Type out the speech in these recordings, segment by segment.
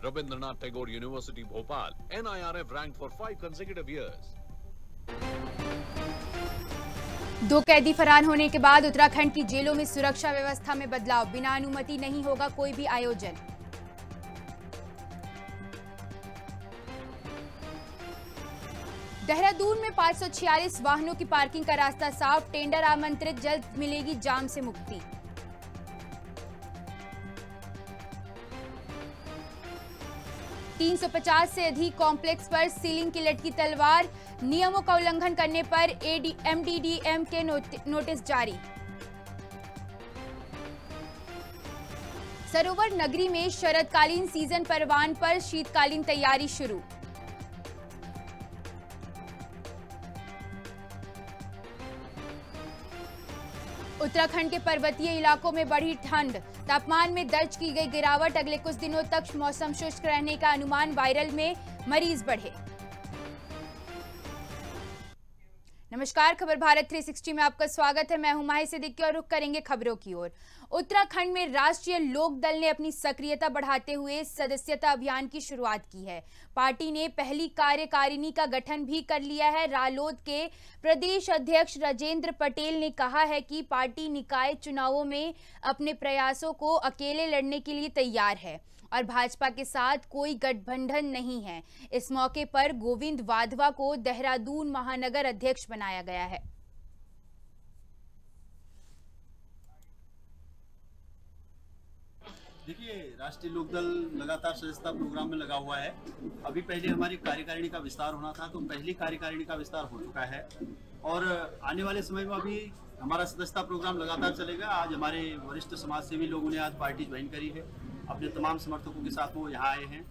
Rabindranath Tagore University, Bhopal. NIRF ranked for 5 consecutive years. 2 कैदी फरार होने के बाद उत्तराखंड की जेलों में सुरक्षा व्यवस्था में बदलाव। बिना अनुमति नहीं होगा कोई भी आयोजन। देहरादून में 546 वाहनों की पार्किंग का रास्ता साफ। टेंडर आमंत्रित, जल्द मिलेगी जाम से मुक्ति। $350 से अधिक कॉम्प्लेक्स पर सीलिंग की लटकी तलवार। नियमों का उल्लंघन करने पर MDDM के नोटिस जारी। सरोवर नगरी में शरदकालीन सीजन परवान पर शीतकालीन तैयारी शुरू। उत्तराखंड के पर्वतीय इलाकों में बढ़ी ठंड। तापमान में दर्ज की गई गिरावट। अगले कुछ दिनों तक मौसम शुष्क रहने का अनुमान। वायरल में मरीज बढ़े। नमस्कार, खबर भारत 360 में आपका स्वागत है। मैं हूं माही सिद्दीकी और रुख करेंगे खबरों की ओर। उत्तराखंड में राष्ट्रीय लोक दल ने अपनी सक्रियता बढ़ाते हुए सदस्यता अभियान की शुरुआत की है। पार्टी ने पहली कार्यकारिणी का गठन भी कर लिया है। रालोद के प्रदेश अध्यक्ष राजेंद्र पटेल ने कहा है कि पार्टी निकाय चुनावों में अपने प्रयासों को अकेले लड़ने के लिए तैयार है और भाजपा के साथ कोई गठबंधन नहीं है। इस मौके पर गोविंद वाधवा को देहरादून महानगर अध्यक्ष बनाया गया है। देखिए, राष्ट्रीय लोकदल लगातार सदस्यता प्रोग्राम में लगा हुआ है। अभी पहले हमारी कार्यकारिणी का विस्तार होना था, तो पहली कार्यकारिणी का विस्तार हो चुका है और आने वाले समय में अभी हमारा सदस्यता प्रोग्राम लगातार चलेगा। आज हमारे वरिष्ठ समाजसेवी लोगों ने आज पार्टी ज्वाइन करी है। अपने तमाम समर्थकों के साथ वो यहाँ आए हैं,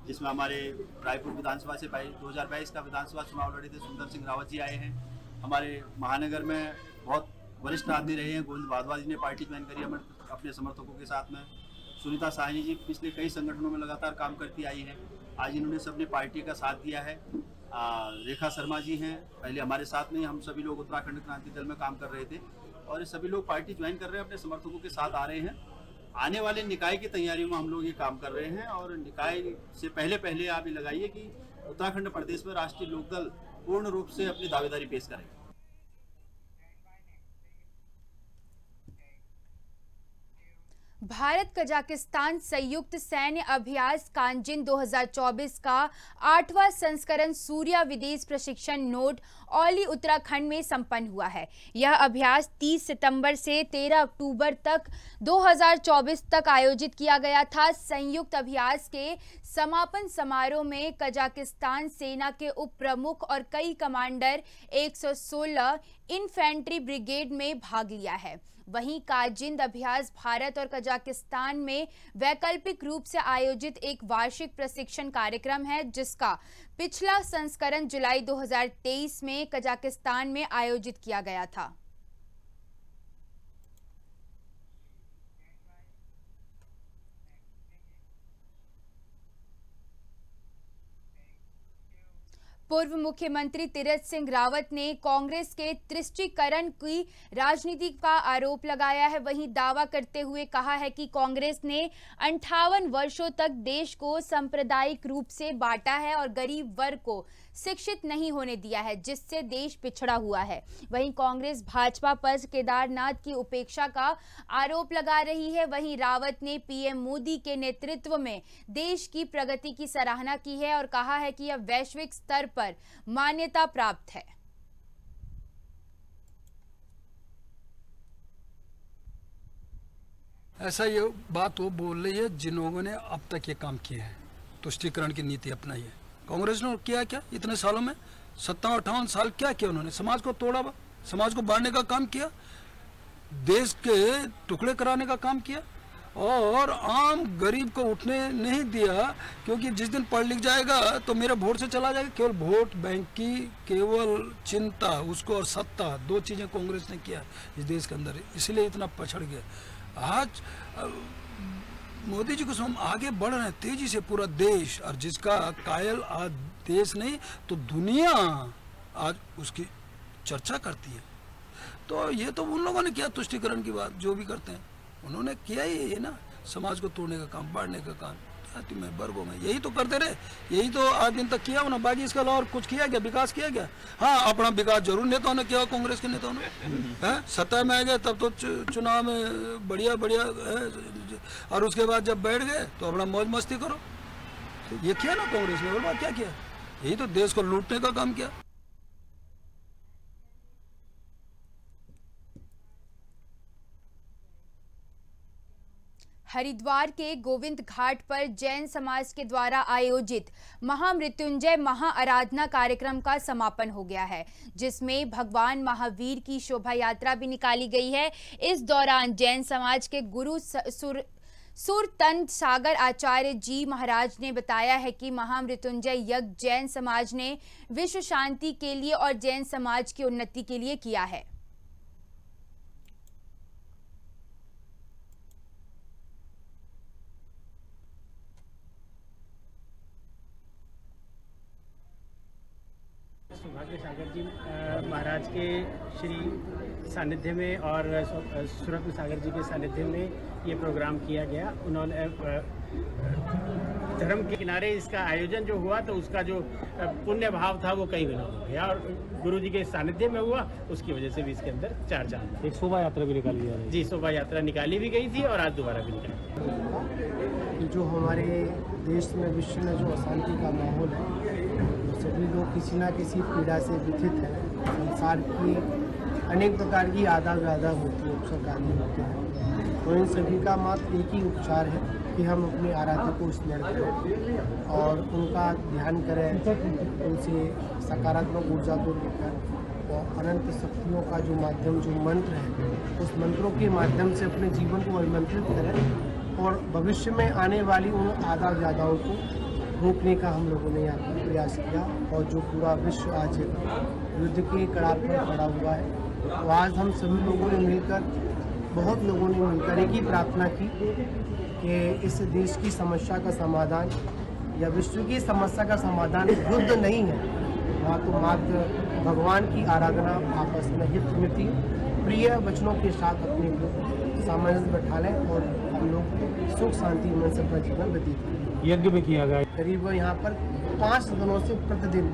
जिसमें हमारे रायपुर विधानसभा से 2022 का विधानसभा चुनाव लड़े थे सुंदर सिंह रावत जी आए हैं। हमारे महानगर में बहुत वरिष्ठ आदमी रहे हैं, गोविंद वाधवा जी ने पार्टी ज्वाइन करी है अपने समर्थकों के साथ में। सुनीता साहनी जी पिछले कई संगठनों में लगातार काम करती आई है, आज इन्होंने सबने पार्टी का साथ दिया है। रेखा शर्मा जी हैं, पहले हमारे साथ में हम सभी लोग उत्तराखंड क्रांति दल में काम कर रहे थे और ये सभी लोग पार्टी ज्वाइन कर रहे हैं, अपने समर्थकों के साथ आ रहे हैं। आने वाले निकाय की तैयारियों में हम लोग ये काम कर रहे हैं और निकाय से पहले आप ये लगाइए कि उत्तराखंड प्रदेश में राष्ट्रीय लोकदल पूर्ण रूप से अपनी दावेदारी पेश करेगा। भारत कजाकिस्तान संयुक्त सैन्य अभ्यास कांजिन 2024 का 8वां संस्करण सूर्या विदेश प्रशिक्षण नोड औली उत्तराखंड में संपन्न हुआ है। यह अभ्यास 30 सितंबर से 13 अक्टूबर तक 2024 तक आयोजित किया गया था। संयुक्त अभ्यास के समापन समारोह में कजाकिस्तान सेना के उप प्रमुख और कई कमांडर 116 इन्फेंट्री ब्रिगेड में भाग लिया है। वहीं काजिंद अभ्यास भारत और कजाकिस्तान में वैकल्पिक रूप से आयोजित एक वार्षिक प्रशिक्षण कार्यक्रम है, जिसका पिछला संस्करण जुलाई 2023 में कजाकिस्तान में आयोजित किया गया था। पूर्व मुख्यमंत्री तीरथ सिंह रावत ने कांग्रेस के तुष्टीकरण की राजनीति का आरोप लगाया है। वहीं दावा करते हुए कहा है कि कांग्रेस ने 58 वर्षों तक देश को सांप्रदायिक रूप से बांटा है और गरीब वर्ग को शिक्षित नहीं होने दिया है, जिससे देश पिछड़ा हुआ है। वहीं कांग्रेस भाजपा पर केदारनाथ की उपेक्षा का आरोप लगा रही है। वहीं रावत ने पीएम मोदी के नेतृत्व में देश की प्रगति की सराहना की है और कहा है कि यह वैश्विक स्तर पर मान्यता प्राप्त है। ऐसा ये बात वो बोल रही है जिन्होंने ने अब तक ये काम किया है, तुष्टीकरण की नीति अपनाई है। कांग्रेस ने किया क्या इतने सालों में? 57-58 साल क्या किया उन्होंने? समाज को तोड़ा, समाज को बांटने का काम किया, देश के टुकड़े कराने का काम किया और आम गरीब को उठने नहीं दिया, क्योंकि जिस दिन पढ़ लिख जाएगा तो मेरा वोट से चला जाएगा। केवल वोट बैंक की केवल चिंता, उसको और सत्ता, दो चीजें कांग्रेस ने किया इस देश के अंदर, इसलिए इतना पछड़ गया। आज मोदी जी को हम आगे बढ़ रहे हैं तेजी से, पूरा देश, और जिसका कायल आज देश नहीं तो दुनिया आज उसकी चर्चा करती है। तो ये तो उन लोगों ने किया तुष्टीकरण की बात, जो भी करते हैं उन्होंने किया ही है ना, समाज को तोड़ने का काम, बांटने का काम। जाति में, वर्गों में, यही तो करते रहे, यही तो आज दिन तक किया उन्होंने। बाकी इसके अलावा और कुछ किया क्या, विकास किया क्या? हाँ, अपना विकास जरूर नेताओं ने किया, कांग्रेस के नेताओं ने। सत्ता में आ गए तब तो चुनाव में बढ़िया बढ़िया, और उसके बाद जब बैठ गए तो अपना मौज मस्ती करो। तो ये किया ना कांग्रेस ने, और बात क्या किया? यही तो देश को लूटने का काम किया। हरिद्वार के गोविंद घाट पर जैन समाज के द्वारा आयोजित महामृत्युंजय महाआराधना कार्यक्रम का समापन हो गया है, जिसमें भगवान महावीर की शोभा यात्रा भी निकाली गई है। इस दौरान जैन समाज के गुरु सुरतन सागर आचार्य जी महाराज ने बताया है कि महामृत्युंजय यज्ञ जैन समाज ने विश्व शांति के लिए और जैन समाज की उन्नति के लिए किया है। सौभाग्य सागर जी महाराज के श्री सानिध्य में और सुरत्न सागर जी के सानिध्य में ये प्रोग्राम किया गया। उन्होंने धर्म के किनारे इसका आयोजन जो हुआ तो उसका जो पुण्य भाव था वो कहीं भी नहीं हो गया, और गुरु जी के सानिध्य में हुआ, उसकी वजह से भी इसके अंदर चार चांद। एक शोभा यात्रा भी निकाली जा रही है। जी, शोभा यात्रा निकाली भी गई थी और आज दोबारा भी निकाली। जो हमारे देश में, विश्व में जो अशांति का माहौल है, सभी लोग किसी न किसी पीड़ा से व्यथित हैं। संसार की अनेक प्रकार की आधा व्याधा होती है, उपसर्गादि होते हैं, तो इन सभी का मात्र एक ही उपचार है कि हम अपने आराध्य को स्मरण करें और उनका ध्यान करें, उनसे सकारात्मक ऊर्जा को लेकर और अनंत शक्तियों का जो माध्यम, जो मंत्र है, उस मंत्रों के माध्यम से अपने जीवन को अभिमंत्रित करें और भविष्य में आने वाली उन आधा व्याधाओं को रोकने का हम लोगों ने यहाँ पर प्रयास किया। और जो पूरा विश्व आज युद्ध के कगार पर खड़ा हुआ है, तो आज हम सभी लोगों ने मिलकर, बहुत लोगों ने मिलकर एक ही प्रार्थना की कि इस देश की समस्या का समाधान या विश्व की समस्या का समाधान युद्ध नहीं है, वहाँ तो मात्र भगवान की आराधना, आपस में हितमिति प्रिय वचनों के साथ अपने सामंजस्य बैठा लें और हम लोग सुख शांति में से अपना जीवन व्यतीत करें। यज्ञ भी किया गया करीब यहाँ पर 5 दिनों से प्रतिदिन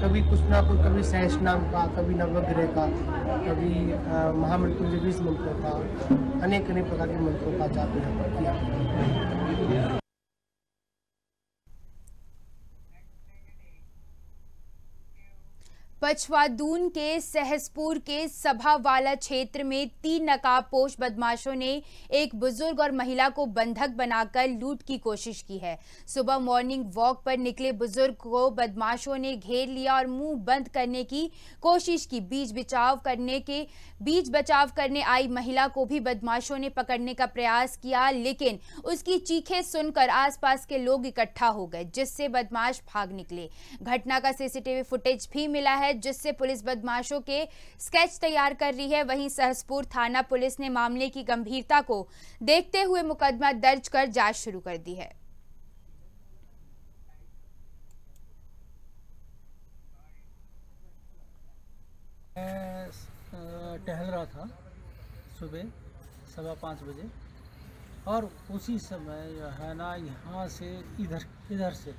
कभी कुछ ना कुछ, कभी सहस नाम का, कभी नवग्रह का, कभी महामृत्युंजय 20 मंत्रों का, अनेक अनेक प्रकार के मंत्रों का जाप यहाँ पर किया। पछवादून के सहसपुर के सभावाला क्षेत्र में 3 नकाबपोश बदमाशों ने एक बुजुर्ग और महिला को बंधक बनाकर लूट की कोशिश की है। सुबह मॉर्निंग वॉक पर निकले बुजुर्ग को बदमाशों ने घेर लिया और मुंह बंद करने की कोशिश की। बीच बचाव करने आई महिला को भी बदमाशों ने पकड़ने का प्रयास किया, लेकिन उसकी चीखें सुनकर आसपास के लोग इकट्ठा हो गए, जिससे बदमाश भाग निकले। घटना का सीसीटीवी फुटेज भी मिला है, जिससे पुलिस बदमाशों के स्केच तैयार कर रही है। वहीं सहसपुर थाना पुलिस ने मामले की गंभीरता को देखते हुए मुकदमा दर्ज कर जांच शुरू कर दी है। टहल रहा था सुबह 5:15 बजे, और उसी समय जो है ना, यहाँ से इधर से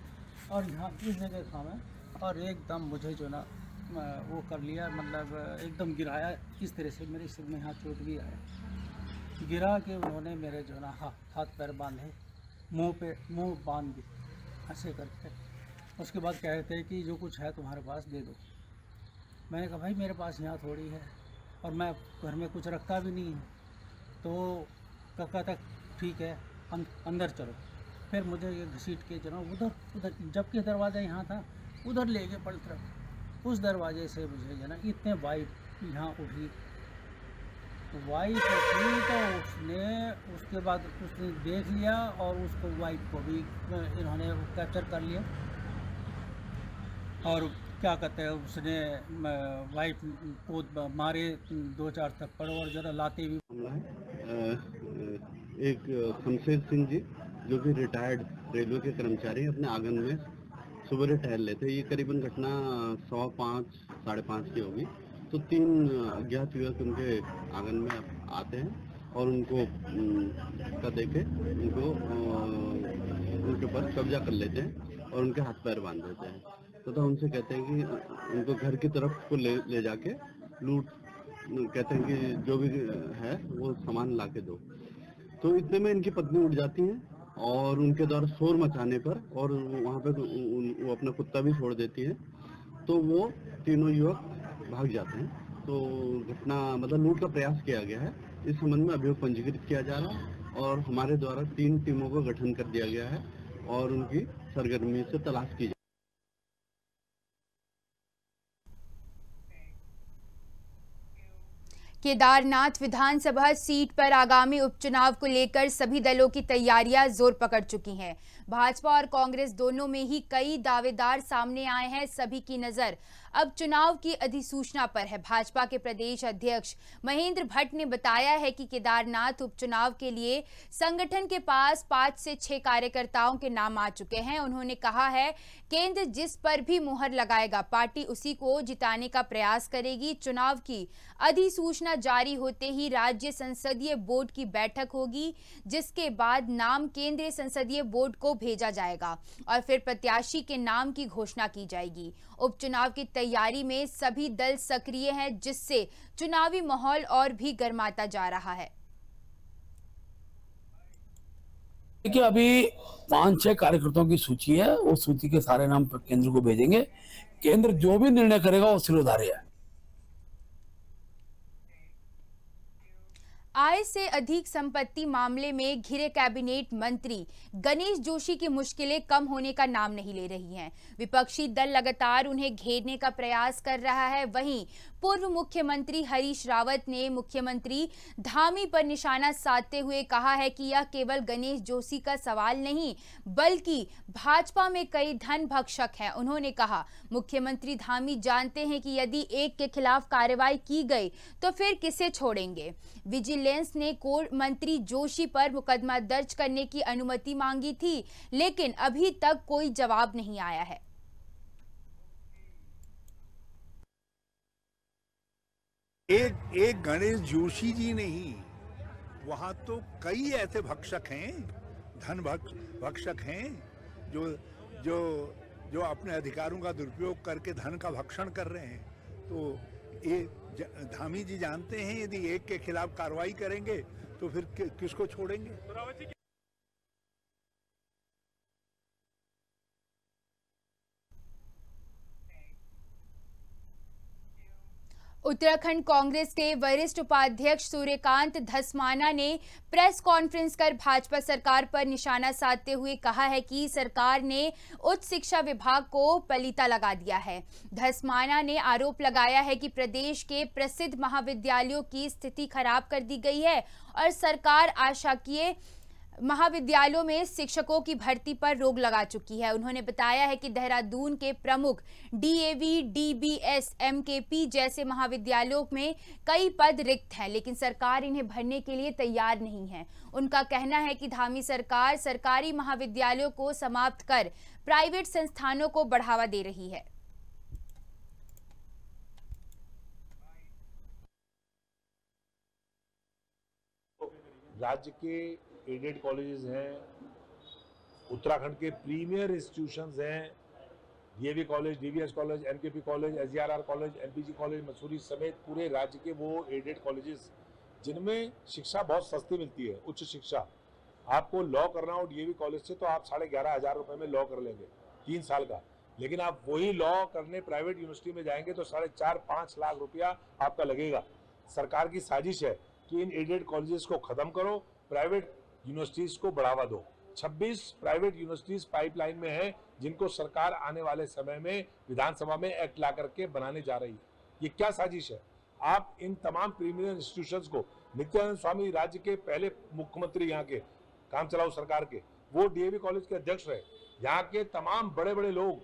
और यहाँ इस जगह था मैं, और एकदम मुझे जो ना वो कर लिया, मतलब एकदम गिराया इस तरह से, मेरे सिर में यहाँ चोट भी आया। गिरा के उन्होंने मेरे जो ना हाथ पैर बांधे, मुंह बांध दी ऐसे करके। उसके बाद कह रहे थे कि जो कुछ है तुम्हारे पास दे दो। मैंने कहा भाई मेरे पास यहाँ थोड़ी है, और मैं घर में कुछ रखा भी नहीं है। तो कहता तक ठीक है अंदर चलो। फिर मुझे ये घसीट के जो ना उधर जबकि दरवाज़ा यहाँ था, उधर ले गए पलट तरफ। उस दरवाजे से मुझे जो ना इतने वाइफ यहाँ उठी, तो उसके बाद उसने देख लिया और उसको वाइफ को भी इन्होंने कैप्चर कर लिया। और क्या कहते हैं, उसने वाइफ को मारे 2-4 थप्पड़ और जरा लाते भी। एक शमशेर सिंह जी जो कि रिटायर्ड रेलवे के कर्मचारी अपने आंगन में सुबह टहल लेते। ये करीबन घटना 5:15 साढ़े 5 की होगी। तो 3 अज्ञात युवक उनके आंगन में आते हैं और उनको देखे उनको उनके ऊपर कब्जा कर लेते हैं और उनके हाथ पैर बांध देते हैं तथा उनसे कहते हैं कि उनको घर की तरफ को ले जाके लूट, कहते हैं कि जो भी है वो सामान ला के दो। तो इतने में इनकी पत्नी उठ जाती है और उनके द्वारा शोर मचाने पर और वहाँ पे वो अपना कुत्ता भी छोड़ देती है, तो वो तीनों युवक भाग जाते हैं। तो घटना मतलब लूट का प्रयास किया गया है। इस संबंध में अभियोग पंजीकृत किया जा रहा है और हमारे द्वारा 3 टीमों का गठन कर दिया गया है और उनकी सरगर्मी से तलाश की जाए। केदारनाथ विधानसभा सीट पर आगामी उपचुनाव को लेकर सभी दलों की तैयारियां जोर पकड़ चुकी हैं। भाजपा और कांग्रेस दोनों में ही कई दावेदार सामने आए हैं। सभी की नजर अब चुनाव की अधिसूचना पर है। भाजपा के प्रदेश अध्यक्ष महेंद्र भट्ट ने बताया है कि केदारनाथ उपचुनाव के लिए संगठन के पास 5 से 6 कार्यकर्ताओं के नाम आ चुके हैं। उन्होंने कहा है, केंद्र जिस पर भी मुहर लगाएगा पार्टी उसी को जिताने का प्रयास करेगी। चुनाव की अधिसूचना जारी होते ही राज्य संसदीय बोर्ड की बैठक होगी, जिसके बाद नाम केंद्रीय संसदीय बोर्ड को भेजा जाएगा और फिर प्रत्याशी के नाम की घोषणा की जाएगी। उपचुनाव की तैयारी में सभी दल सक्रिय हैं, जिससे चुनावी माहौल और भी गर्माता जा रहा है। देखिए, अभी 5-6 कार्यकर्ताओं की सूची है। वो सूची के सारे नाम केंद्र को भेजेंगे। केंद्र जो भी निर्णय करेगा वो सिरोधार्य है। आय से अधिक संपत्ति मामले में घिरे कैबिनेट मंत्री गणेश जोशी की मुश्किलें कम होने का नाम नहीं ले रही हैं। विपक्षी दल लगातार उन्हें घेरने का प्रयास कर रहा है। वहीं पूर्व मुख्यमंत्री हरीश रावत ने मुख्यमंत्री धामी पर निशाना साधते हुए कहा है कि यह केवल गणेश जोशी का सवाल नहीं, बल्कि भाजपा में कई धन भक्षक हैं। उन्होंने कहा, मुख्यमंत्री धामी जानते हैं कि यदि एक के खिलाफ कार्रवाई की गई तो फिर किसे छोड़ेंगे। विजिलेंस ने कोर्ट मंत्री जोशी पर मुकदमा दर्ज करने की अनुमति मांगी थी, लेकिन अभी तक कोई जवाब नहीं आया है। एक गणेश जोशी जी नहीं, वहां तो कई ऐसे भक्षक हैं, धन भक्षक हैं जो अपने अधिकारों का दुरुपयोग करके धन का भक्षण कर रहे हैं। तो ये धामी जी जानते हैं, यदि एक के खिलाफ कार्रवाई करेंगे तो फिर किसको छोड़ेंगे। उत्तराखंड कांग्रेस के वरिष्ठ उपाध्यक्ष सूर्यकांत धस्माना ने प्रेस कॉन्फ्रेंस कर भाजपा सरकार पर निशाना साधते हुए कहा है कि सरकार ने उच्च शिक्षा विभाग को पलीता लगा दिया है। धस्माना ने आरोप लगाया है कि प्रदेश के प्रसिद्ध महाविद्यालयों की स्थिति खराब कर दी गई है और सरकार आशाकीय महाविद्यालयों में शिक्षकों की भर्ती पर रोक लगा चुकी है। उन्होंने बताया है कि देहरादून के प्रमुख डीएवी, डीबीएस, एमकेपी जैसे महाविद्यालयों में कई पद रिक्त हैं, लेकिन सरकार इन्हें भरने के लिए तैयार नहीं है। उनका कहना है कि धामी सरकार सरकारी महाविद्यालयों को समाप्त कर प्राइवेट संस्थानों को बढ़ावा दे रही है। राज्य के एडेड कॉलेजेस हैं, उत्तराखंड के प्रीमियर इंस्टीट्यूशंस हैं, DAV college, DVS college, MKP college, SGRR college, MPG college, Mussoorie समेत पूरे राज्य के वो एडेड कॉलेजेस जिनमें शिक्षा बहुत सस्ती मिलती है, उच्च शिक्षा। आपको लॉ करना हो डीएवी कॉलेज से तो आप 11,500 रुपये में लॉ कर लेंगे 3 साल का, लेकिन आप वही लॉ करने प्राइवेट यूनिवर्सिटी में जाएंगे तो 4.5-5 लाख रुपया आपका लगेगा। सरकार की साजिश है कि इन एडेड कॉलेजेस को खत्म करो, प्राइवेट यूनिवर्सिटीज को बढ़ावा दो। 26 प्राइवेट यूनिवर्सिटीज पाइपलाइन में है, जिनको सरकार आने वाले समय में विधानसभा में एक्ट ला करके बनाने जा रही है। ये क्या साजिश है? आप इन तमाम प्रीमियर इंस्टीट्यूशंस को, नित्यानंद स्वामी राज्य के पहले मुख्यमंत्री यहाँ के काम चलाऊ सरकार के, वो डीएवी कॉलेज के अध्यक्ष रहे। यहाँ के तमाम बड़े बड़े लोग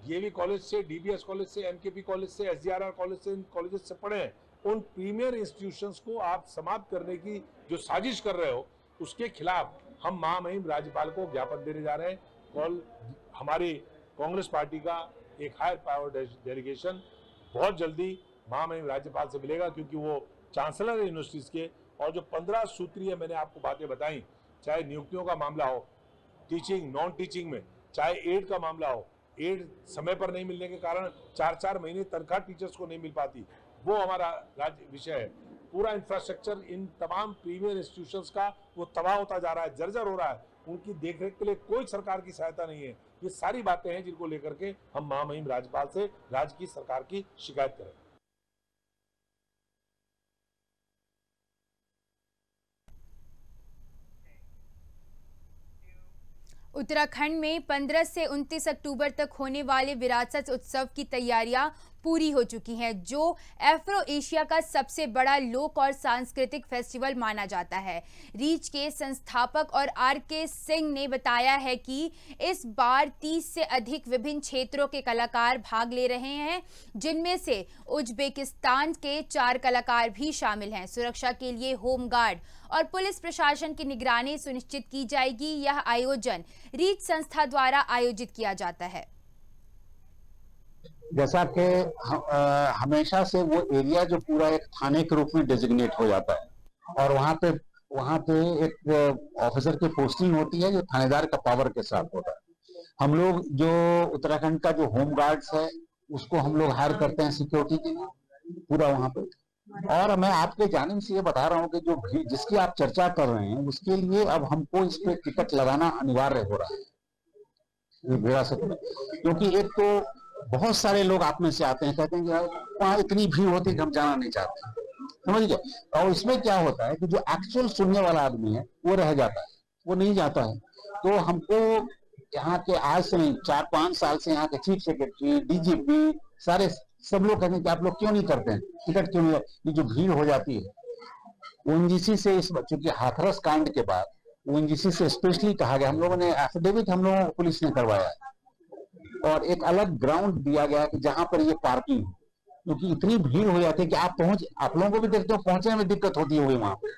डीएवी कॉलेज से, डीबीएस कॉलेज से, एमकेपी कॉलेज से, एसजीआरआर कॉलेज से, इन कॉलेजेस से पढ़े हैं। उन प्रीमियर इंस्टीट्यूशंस को आप समाप्त करने की जो साजिश कर रहे हो, उसके खिलाफ हम महामहिम राज्यपाल को ज्ञापन देने जा रहे हैं। कल हमारी कांग्रेस पार्टी का एक हायर पावर डेलीगेशन बहुत जल्दी महामहिम राज्यपाल से मिलेगा, क्योंकि वो चांसलर है यूनिवर्सिटीज के, और जो 15 सूत्रीय मैंने आपको बातें बताई, चाहे नियुक्तियों का मामला हो, टीचिंग नॉन टीचिंग में, चाहे एड का मामला हो, एड समय पर नहीं मिलने के कारण 4-4 महीने तनख्वाह टीचर्स को नहीं मिल पाती, वो हमारा राज्य विषय है। पूरा इंफ्रास्ट्रक्चर इन तमाम प्रीमियर इंस्टीट्यूशंस का वो तबाह होता जा रहा है, जर्जर हो रहा है, उनकी देखरेख के लिए कोई सरकार की सहायता नहीं है। ये सारी बातें हैं जिनको लेकर के हम महामहिम राज्यपाल से राज्य की सरकार की शिकायत करें। उत्तराखंड में 15 से 29 अक्टूबर तक होने वाले विरासत उत्सव की तैयारियां पूरी हो चुकी हैं, जो एफ्रो एशिया का सबसे बड़ा लोक और सांस्कृतिक फेस्टिवल माना जाता है। रीच के संस्थापक और आर.के. सिंह ने बताया है कि इस बार 30 से अधिक विभिन्न क्षेत्रों के कलाकार भाग ले रहे हैं, जिनमें से उज्बेकिस्तान के 4 कलाकार भी शामिल हैं। सुरक्षा के लिए होमगार्ड और पुलिस प्रशासन की निगरानी सुनिश्चित की जाएगी। यह आयोजन रीच संस्था द्वारा आयोजित किया जाता है। जैसा कि हमेशा से वो एरिया जो पूरा एक थाने के रूप में डेजिग्नेट हो जाता है और वहाँ पे एक ऑफिसर की पोस्टिंग होती है जो थानेदार का पावर के साथ होता है। हम लोग जो उत्तराखंड का जो होम गार्ड्स है उसको हम लोग हायर करते हैं सिक्योरिटी के लिए पूरा वहाँ पे। और मैं आपके जानिब से ये बता रहा हूँ कि जो जिसकी आप चर्चा कर रहे हैं उसके लिए अब हमको इस पे टिकट लगाना अनिवार्य हो रहा है विरासत में, क्योंकि एक तो बहुत सारे लोग आप में से आते हैं, कहते हैं कि वहाँ इतनी भीड़ होती है कि हम जाना नहीं चाहते, समझ गए। और इसमें क्या होता है कि जो एक्चुअल सुनने वाला आदमी है वो रह जाता है, वो नहीं जाता है। तो हमको यहाँ के आज से नहीं 4-5 साल से यहाँ के चीफ सेक्रेटरी, डीजीपी, सारे सब लोग कहते हैं कि आप लोग क्यों नहीं करते हैं, टिकट क्यों नहीं। ये जो भीड़ हो जाती है ओएनजीसी से, इस चूंकि हाथरस कांड के बाद ओएनजीसी से स्पेशली कहा गया, हम लोगों ने एफिडेविट हम लोगों को पुलिस ने करवाया और एक अलग ग्राउंड दिया गया कि जहां पर ये पार्किंग, क्योंकि इतनी भीड़ हो जाती है कि आप लोगों को भी देखते हो पहुंचने में दिक्कत होती होगी वहां पे।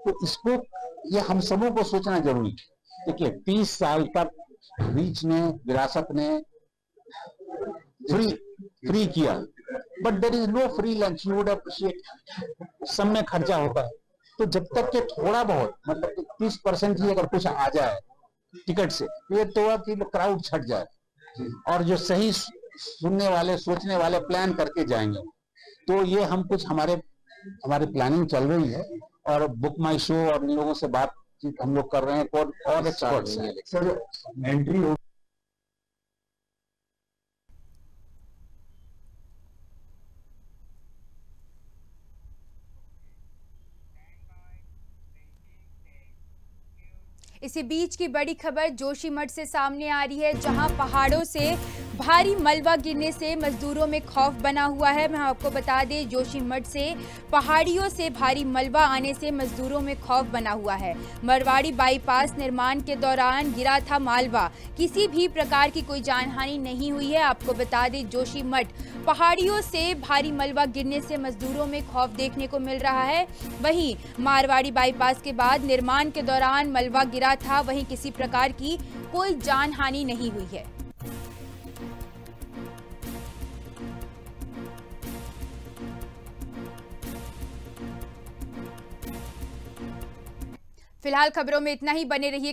तो इसको ये हम सबों को सोचना जरूरी है। देखिए 30 साल तक रीच ने, विरासत ने फ्री किया, but there is no free lunch, you would appreciate. सब में खर्चा होता है, तो जब तक के थोड़ा बहुत मतलब 30% ही अगर कुछ आ जाए टिकट से, ये तो अब क्राउड छट जाए और जो सही सुनने वाले, सोचने वाले प्लान करके जाएंगे। तो ये हम कुछ हमारी प्लानिंग चल रही है और बुक माई शो और इन लोगों से बातचीत हम लोग कर रहे हैं और एक्सपर्ट्स हैं। सर एंट्री हो इसी बीच की बड़ी खबर जोशीमठ से सामने आ रही है, जहां पहाड़ों से भारी मलबा गिरने से मजदूरों में खौफ बना हुआ है। मैं आपको बता दें, जोशीमठ से पहाड़ियों से भारी मलबा आने से मजदूरों में खौफ बना हुआ है। मरवाड़ी बाईपास निर्माण के दौरान गिरा था मालबा, किसी भी प्रकार की कोई जानहानि नहीं हुई है। आपको बता दें, जोशीमठ पहाड़ियों से भारी मलबा गिरने से मजदूरों में खौफ देखने को मिल रहा है। वहीं मारवाड़ी बाईपास के बाद निर्माण के दौरान मलबा गिरा था, वहीं किसी प्रकार की कोई जानहानि नहीं हुई है। फिलहाल खबरों में इतना ही, बने रहिए